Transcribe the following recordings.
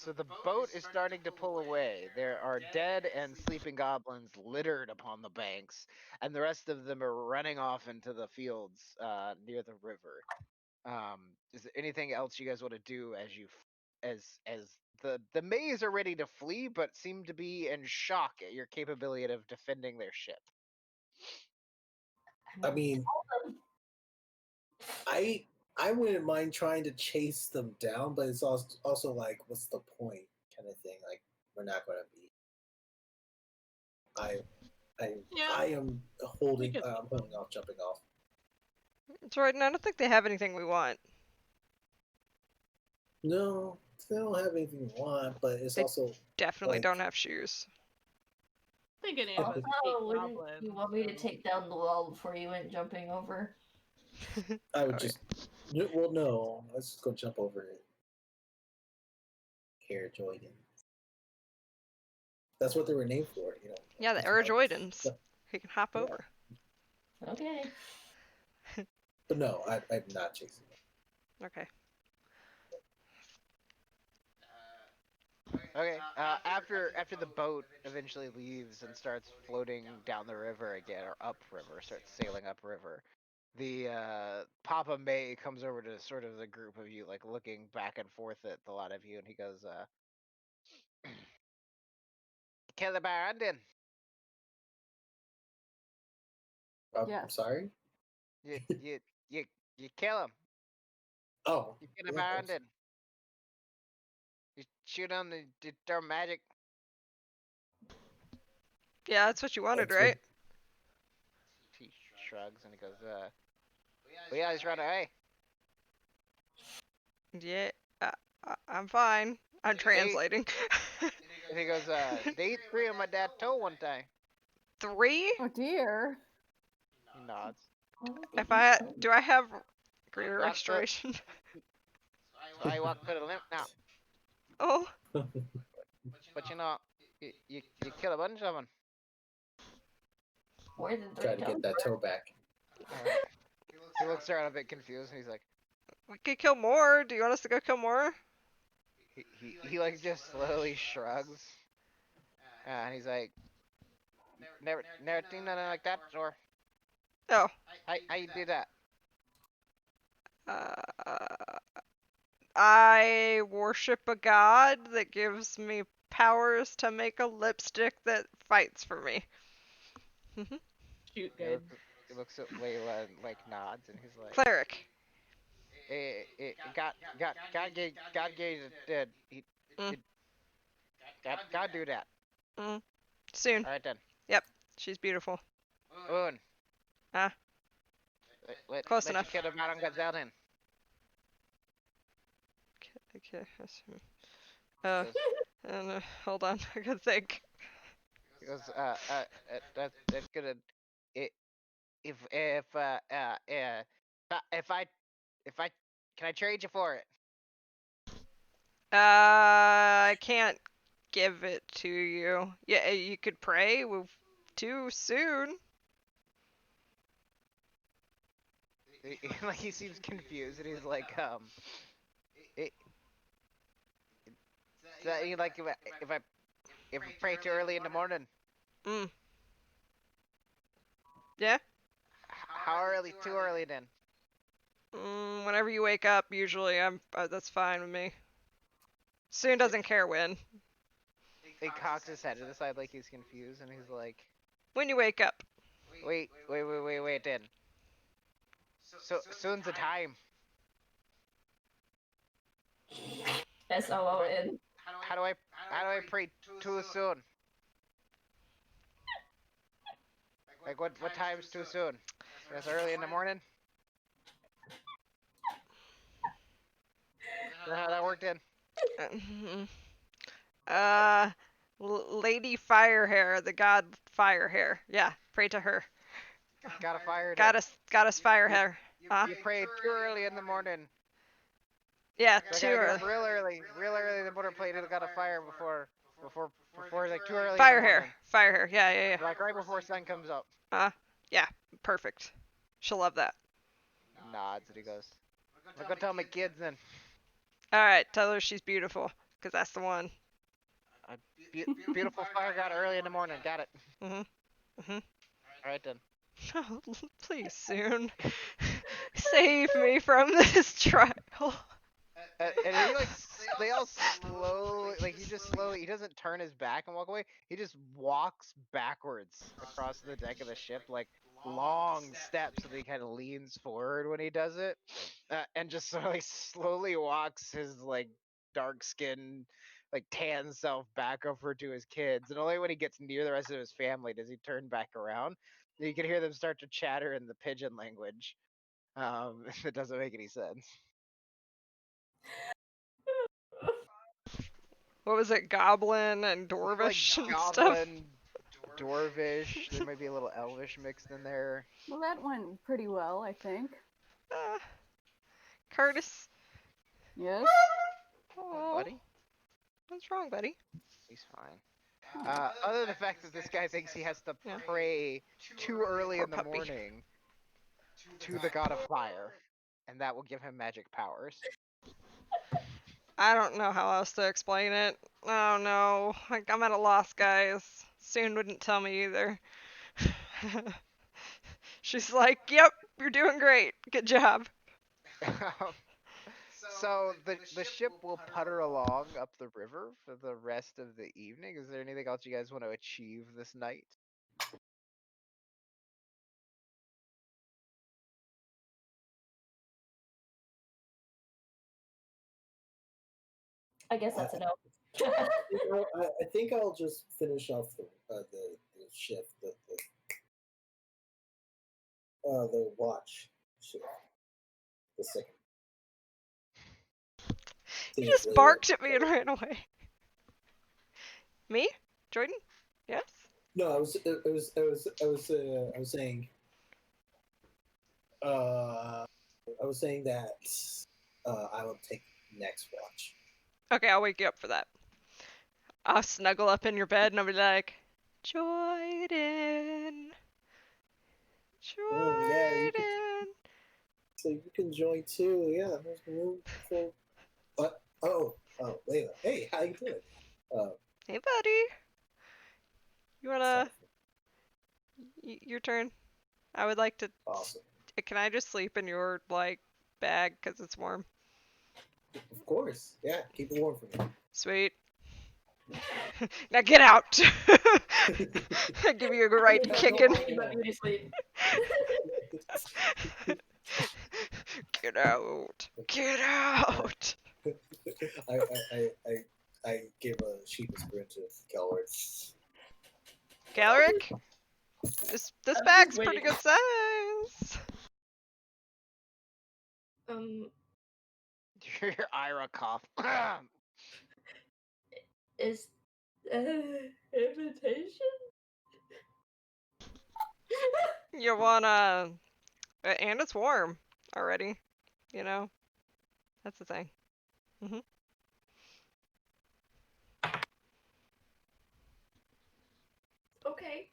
So the boat is starting to pull away. There are dead and sleeping goblins littered upon the banks, and the rest of them are running off into the fields near the river. Is there anything else you guys want to do as the Mays are ready to flee, but seem to be in shock at your capability of defending their ship? I mean, I I wouldn't mind trying to chase them down, but it's also like, what's the point, kind of thing. Like, we're not going to be. I I Yeah. I am holding. I'm holding off jumping off. That's right. And I don't think they have anything we want. No, they don't have anything we want, but it's They also Definitely like, don't have shoes. I think any of us Also, hate wouldn't goblins. you want me to so- take down the wall before you went jumping over? I would Alright. just. Well, no, let's just go jump over it. Air Jordan. That's what they were named for, you know. Yeah, the That's what- Aerojoidans. Yeah. He can hop Yeah. over. Okay. But no, I'm not chasing them. Okay. Okay. After the boat eventually leaves and starts floating down the river again, or upriver, starts sailing upriver, the Papa May comes over to sort of the group of you, like looking back and forth at the lot of you, and he goes, "Kill the Barandin. I'm Yes. sorry. You you you you kill him. Oh, You kill the yeah, Barandin. You shoot on their magic." Yeah, that's what you wanted, That's right? He shrugs and he goes, "Well, yeah, he's run away." Yeah, I'm fine. I'm translating. And he goes, "They eat 3 on my dad's toe one time." 3? Oh dear. He nods. Do I have greater That's restoration? So I walk with a limp now. Oh, But you know, you kill a bunch of them. More than try 3 to toes. get that toe back. He looks around a bit confused and he's like, we could kill more. Do you want us to go kill more? he like just slowly shrugs. And he's like, never seen nothing like that before. Oh. How you do that? I worship a god that gives me powers to make a lipstick that fights for me. Shoot good. He looks at Layla and like nods and he's like, Cleric. God gave it. God do that. Soon. All right then. Yep, she's beautiful. Oon. Ah. Close enough. Let you kill the Madam Gazelle then. Okay. Hold on. I gotta think. He goes, that's gonna. If I can I trade you for it? I can't give it to you. Yeah, you could pray. Too soon. Like he seems confused and he's like, like if I pray too early in the morning. Yeah. How early? Too early then. Whenever you wake up, usually that's fine with me. Soon doesn't care when. He cocks his head to the side like he's confused and he's like, When you wake up. wait then. So soon's the time. SOON. How do I pray too soon? Like what time's too soon? That's early in the morning. Is that how that worked in? Lady Firehair, the god Firehair. Yeah, pray to her. Got a fire. Goddess Firehair. You pray too early in the morning. Yeah, So too I gotta early. do it real early in the morning. Play it got a fire before like too early. Firehair. Yeah. Like right before sun comes up. Yeah, perfect. She'll love that. Nods and he goes, I'll go tell my kids then. Alright, tell her she's beautiful. Because that's the one. Beautiful fire god early in the morning. Got it. Mm-hmm. All right then. Oh, please, soon. Save me from this trial. And he like they all slowly like he just slowly he doesn't turn his back and walk away. He just walks backwards across the deck of the ship like long steps, so that he kind of leans forward when he does it, and just sort of like slowly walks his like dark skinned like tan self back over to his kids. And only when he gets near the rest of his family does he turn back around. You can hear them start to chatter in the pigeon language. It doesn't make any sense. What was it? Goblin and Dwarvish like and stuff? goblin, dwarvish. There might be a little elvish mixed in there. Well, that went pretty well, I think. Curtis. Yes? Oh, Buddy, what's wrong, buddy? he's fine. Other than the fact that this guy thinks he has to Yeah. pray too early Poor in the puppy. morning to the god of fire, and that will give him magic powers. I don't know how else to explain it. Oh no, I'm at a loss, guys. Soon wouldn't tell me either. She's like, "Yep, you're doing great. Good job." So the ship will putter along up the river for the rest of the evening. Is there anything else you guys want to achieve this night? I guess that's a no. I think I'll just finish off the shift, the watch shift, the second. You just barked at me and ran away. Me, Jordan? Yes. No, I was saying. I was saying that I will take next watch. Okay, I'll wake you up for that. I'll snuggle up in your bed and I'll be like, Jordan. Jordan. Yeah, so you can join too. Yeah, there's room for. What? Oh, Layla. Hey, how you doing? Hey, buddy. You wanna? Your turn. I would like to. Awesome. Can I just sleep in your like bag because it's warm? Of course. Yeah, keep it warm for me. Sweet. Now get out. I give you a right Don't kicking. worry about you to sleep. Get out. Get out. I give a sheepish grin to Kelward. Galric? This I'm bag's just pretty waiting. good size. Your Ira cough. Is invitation? You wanna... And it's warm already. You know? That's the thing. Okay.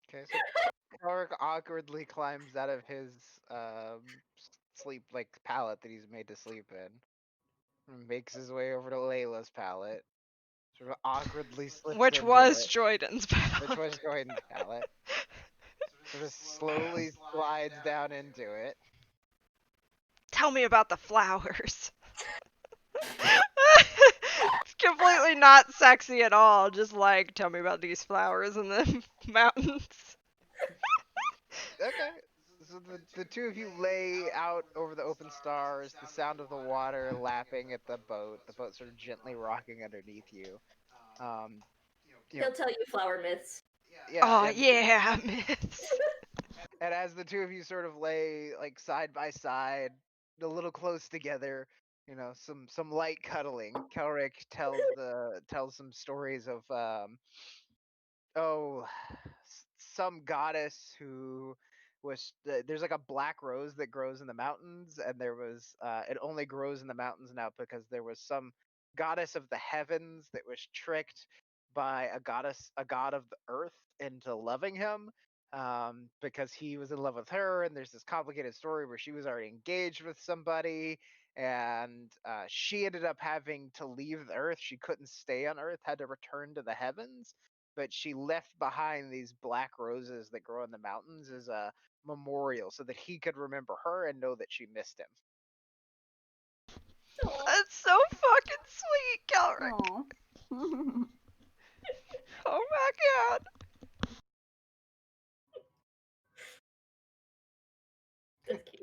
Okay, so Clark awkwardly climbs out of his sleep like pallet that he's made to sleep in, and makes his way over to Layla's pallet. Sort of awkwardly slips Which into was it, Jordan's palette. which was Jordan's pallet. Sort of slowly slides down into it. Tell me about the flowers. It's completely not sexy at all. Just like, tell me about these flowers in the mountains. Okay. So the two of you lay out over the open stars, the sound of the water lapping at the boat sort of gently rocking underneath you. You know, He'll tell you flower myths. yeah, Oh, yeah. yeah, myths. And as the two of you sort of lay like side by side, a little close together, some light cuddling, Kelric tells some stories of some goddess who was there's like a black rose that grows in the mountains, and there was it only grows in the mountains now because there was some goddess of the heavens that was tricked by a god of the earth into loving him, because he was in love with her, and there's this complicated story where she was already engaged with somebody, and she ended up having to leave the Earth. She couldn't stay on Earth, had to return to the heavens, but she left behind these black roses that grow in the mountains as a memorial so that he could remember her and know that she missed him. That's so fucking sweet, Calric. Aw. Oh my god.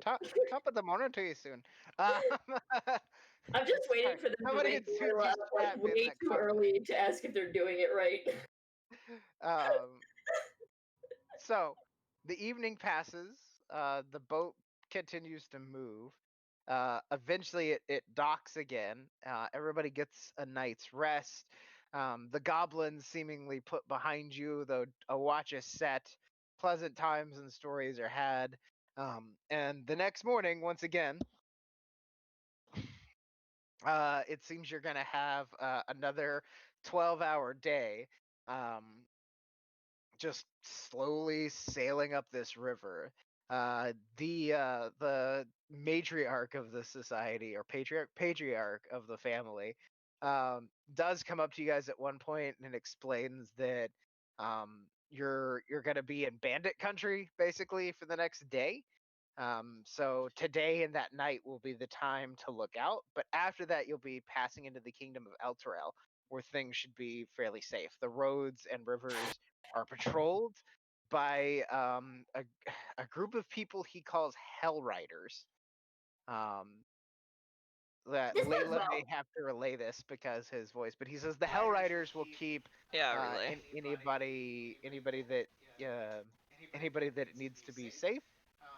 That's cute. Top of the morning to you soon. Um, I'm just waiting for them to somebody wake in Carla Susie's up like chat made way that too comment. early to ask if they're doing it right. So the evening passes. The boat continues to move. Eventually, it docks again. Everybody gets a night's rest. The goblins seemingly put behind you, though a watch is set. Pleasant times and stories are had. And the next morning, once again, it seems you're going to have another 12-hour day. Just slowly sailing up this river. The matriarch of the society, or patriarch of the family, does come up to you guys at one point and explains that you're gonna be in bandit country basically for the next day. So today and that night will be the time to look out, but after that you'll be passing into the kingdom of Elturel, where things should be fairly safe. The roads and rivers are patrolled by a group of people he calls Hell Riders. Um, that This goes Layla well. may have to relay this because his voice, but he says the Hell Riders will keep Yeah, really. uh, anybody that needs to be safe.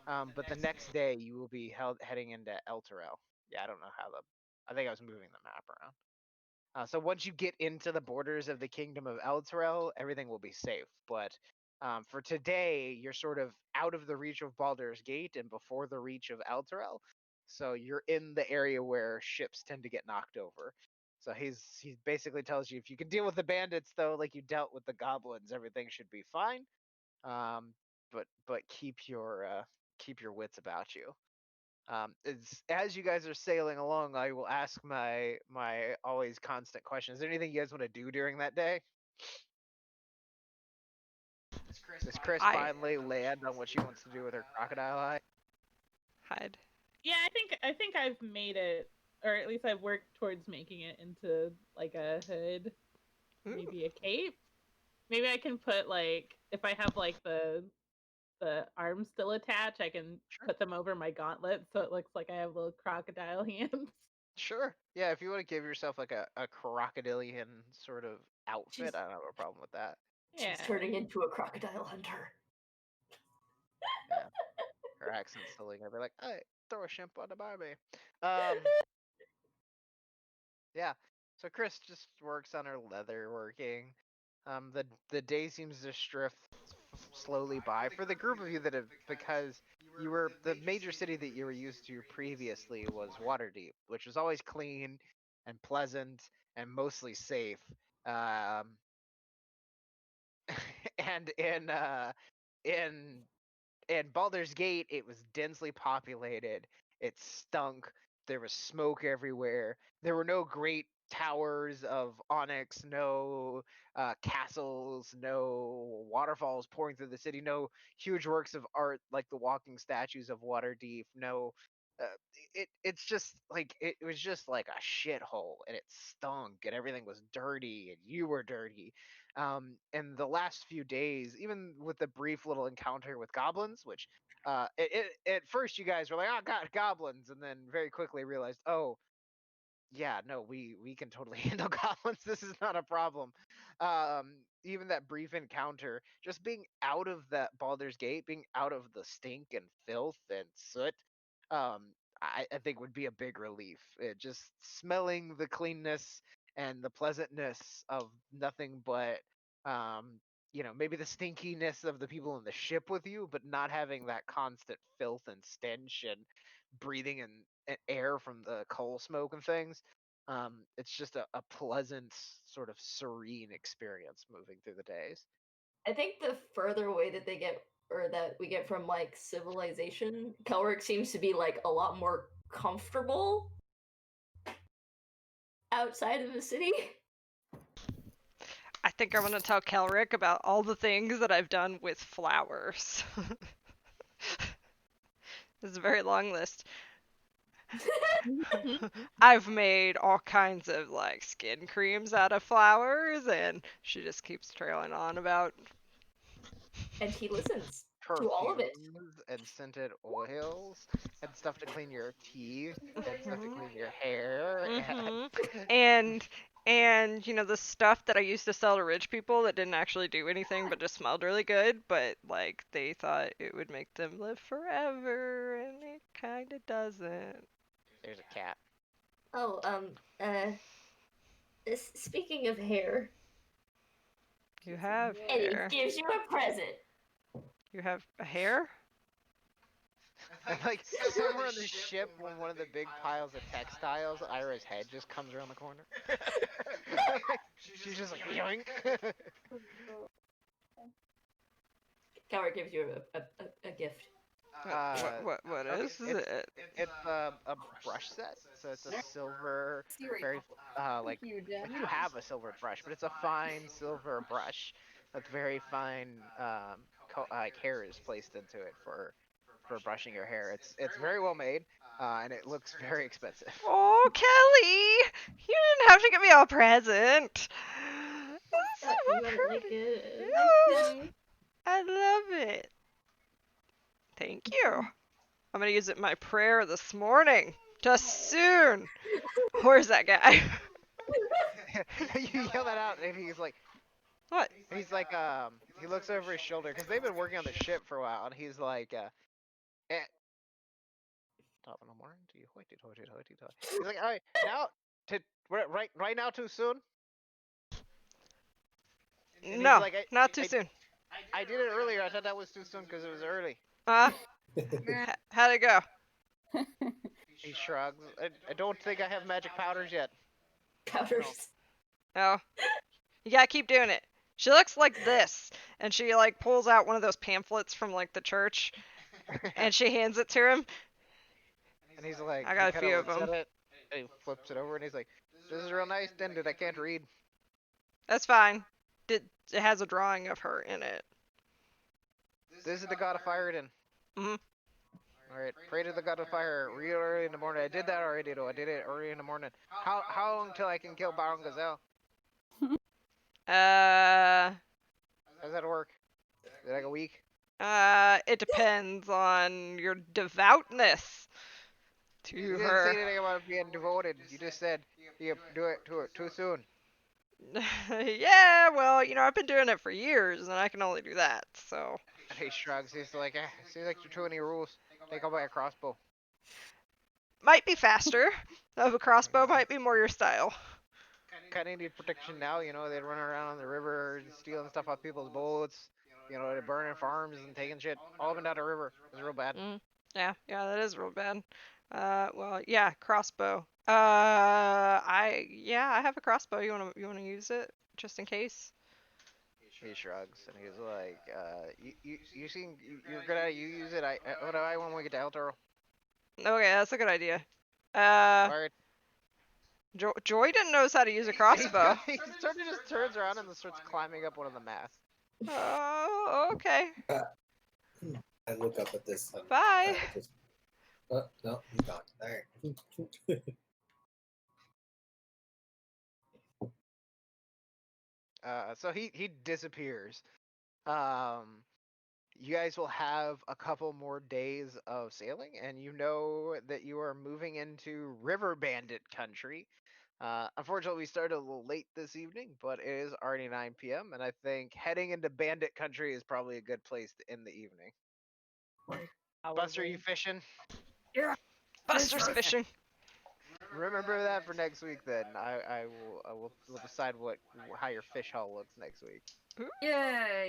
But the next day you will be heading into Elturel. Yeah, I don't know how the. I think I was moving the map around. So once you get into the borders of the kingdom of Elturel, everything will be safe. But for today, you're sort of out of the reach of Baldur's Gate and before the reach of Elturel. So you're in the area where ships tend to get knocked over. So he basically tells you if you can deal with the bandits though, like you dealt with the goblins, everything should be fine. But keep your wits about you. As you guys are sailing along, I will ask my always constant question. Is there anything you guys want to do during that day? Does Chris I finally land on what she wants to do with her crocodile eye? hide. Yeah, I think I've made it, or at least I've worked towards making it into like a hood, maybe a cape. Maybe I can put like if I have like the arms still attached, I can put them over my gauntlets so it looks like I have little crocodile hands. Sure. Yeah, if you want to give yourself like a crocodilian sort of outfit, She's, I don't have a problem with that. she's Yeah. turning into a crocodile hunter. Yeah. Her accent's slowly gonna be like, hey, throw a shrimp on the Barbie. Um Yeah. So Chris just works on her leather working. The day seems to drift slowly by for the group of you that have, because you were the major city that you were used to previously was Waterdeep, which was always clean and pleasant and mostly safe. Um, and in in Baldur's Gate, it was densely populated. It stunk. There was smoke everywhere. There were no great towers of onyx, no castles, no waterfalls pouring through the city, no huge works of art like the walking statues of Waterdeep, no. Uh, it's just like it was just like a shithole, and it stunk, and everything was dirty, and you were dirty. And the last few days, even with the brief little encounter with goblins, which at first you guys were like, oh god, goblins, and then very quickly realized, oh yeah, no, we can totally handle goblins. This is not a problem. Even that brief encounter, just being out of that Baldur's Gate, being out of the stink and filth and soot, I think would be a big relief. Just smelling the cleanness and the pleasantness of nothing but maybe the stinkiness of the people in the ship with you, but not having that constant filth and stench and breathing and air from the coal smoke and things. It's just a pleasant, sort of serene experience moving through the days. I think the further away that they get or that we get from like civilization, Kelrick seems to be like a lot more comfortable outside of the city. I think I'm gonna tell Kelrick about all the things that I've done with flowers. It's a very long list. I've made all kinds of like skin creams out of flowers, and she just keeps trailing on about. And he listens to all of it. Perfumes and scented oils and stuff to clean your teeth and stuff to clean your hair. And you know the stuff that I used to sell to rich people that didn't actually do anything but just smelled really good, but like they thought it would make them live forever, and it kind of doesn't. There's a cat. Oh, speaking of hair, You have and he hair. gives you a present. You have a hair? And like somewhere on the ship, when one of the big piles of textiles, Ira's head just comes around the corner. She's just like yoink. Kelrick gives you a gift. What Okay, is it? It's a brush set, so it's a silver, very like you have a silver brush, but it's a fine silver brush that's very fine. Like hair is placed into it for brushing your hair. It's very well made, and it looks very expensive. Oh, Kelly! You didn't have to get me a present. You wanna like it? Yeah, I love it. Thank you. I'm gonna use it in my prayer this morning. Just soon. Where's that guy? You yell that out, and he's like, What? he's like, he looks over his shoulder because they've been working on the ship for a while, and he's like, top in the morning to you, hoity toity toity toity. He's like, all right, now, right now, too soon. And No, he's like, not too soon. I did it earlier. I thought that was too soon because it was early. How'd it go? He shrugs. I don't think I have magic powders yet. Powders. Oh, you gotta keep doing it. She looks like this, and she like pulls out one of those pamphlets from like the church, and she hands it to him. And he's like, I got a he kinda few of looks them. at it, and he flips it over, and he's like, this is real nice, Dended. I can't read. That's fine. It has a drawing of her in it. This is the god of fire, then. Mhm. All right, pray to the god of fire real early in the morning. I did that already, though. I did it early in the morning. How long till I can kill Baron Gazelle? How's that work? Is it like a week? It depends on your devoutness to You didn't her. say anything about being devoted. You just said you do it too soon. Yeah, well, you know, I've been doing it for years, and I can only do that, so. And he shrugs. He's like, seems like you're too many rules. Take out a crossbow. Might be faster. Of a crossbow might be more your style. Kind of need protection now. You know, they run around on the river, stealing stuff off people's boats. You know, they're burning farms and taking shit all up and down the river. It's real bad. Yeah, that is real bad. Well, yeah, crossbow. I have a crossbow. You wanna use it just in case? He shrugs and he's like, you seem you're good at it. You use it. What do I want when we get to El Toro? Okay, that's a good idea. Alright. Jordan knows how to use a crossbow. He sort of just turns around and starts climbing up one of the masts. Oh, okay. I look up at this. Bye. No, he's gone. All right. So he disappears. You guys will have a couple more days of sailing, and you know that you are moving into River Bandit country. Unfortunately, we started a little late this evening, but it is already 9 p.m., and I think heading into Bandit country is probably a good place to end the evening. Buster, you fishing? Buster's fishing. Remember that for next week. Then I will decide how your fish haul looks next week. Yay!